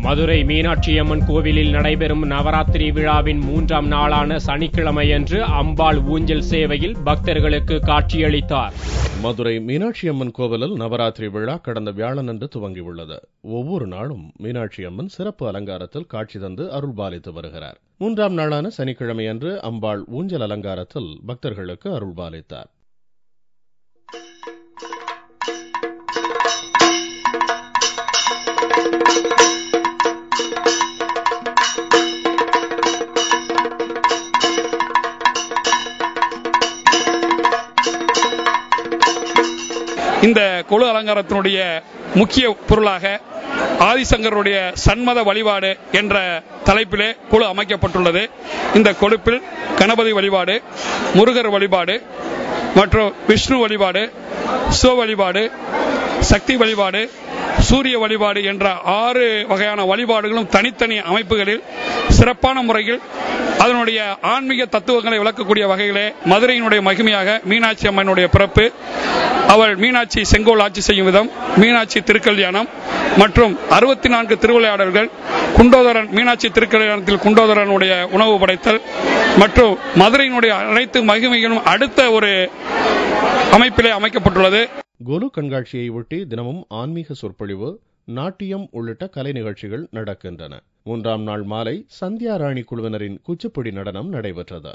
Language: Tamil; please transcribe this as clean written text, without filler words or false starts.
மதுரை மீனாட்சியம்மன் கோவிலில் நடைபெறும் நவராத்திரி விழாவின் 3ஆம் நாளான சனிக்கிழமையன்று அம்பாள் ஊஞ்சல் சேவையில் பக்தர்களுக்கு காட்சியளித்தார். மதுரை மீனாட்சியம்மன் கோவிலில் நவராத்திரி விழா கடந்த வியாழனன்று துவங்கியுள்ளது. ஒவ்வொரு நாளும் மீனாட்சியம்மன் சிறப்பு அலங்காரத்தில் காட்சி தந்து அருள்பாலித்து வருகிறார். 3ஆம் நாளான சனிக்கிழமையன்று அம்பாள் ஊஞ்சல் அலங்காரத்தில் பக்தர்களுக்கு அருள்பாலித்தார். இந்த கொலு அலங்காரத்தினுடைய முக்கிய பொருளாக ஆதிசங்கருடைய சண்மத வழிபாடு என்ற தலைப்பிலே கொலு அமைக்கப்பட்டுள்ளது. இந்த கொலுப்பில் கணபதி வழிபாடு, முருகர் வழிபாடு மற்றும் விஷ்ணு வழிபாடு, சிவ வழிபாடு, சக்தி வழிபாடு, சூரிய வழிபாடு என்ற 6 வகையான வழிபாடுகளும் தனித்தனி அமைப்புகளில் சிறப்பான முறையில் அதனுடைய ஆன்மீக தத்துவங்களை விளக்கக்கூடிய வகையிலே மதுரையினுடைய மகிமையாக மீனாட்சி அம்மனுடைய பிறப்பு, அவள் மீனாட்சி செங்கோல் ஆட்சி செய்யும் விதம், மீனாட்சி திருக்கல்யாணம் மற்றும் 64 திருவிளையாடல்கள், குண்டோதரன் மீனாட்சி திருக்கல்யாணத்தில் குண்டோதரனுடைய உணவு படைத்தல் மற்றும் மதுரையினுடைய அனைத்து மகிமைகளும் அடுத்த ஒரு அமைப்பிலே அமைக்கப்பட்டுள்ளது. கொலு கண்காட்சியை ஒட்டி தினமும் ஆன்மீக சொற்பொழிவு, நாட்டியம் உள்ளிட்ட கலை நிகழ்ச்சிகள் நடக்கின்றன. 3ஆம் நாள் மாலை சந்தியா ராணி குழுவினரின் குச்சிப்புடி நடனம் நடைபெற்றது.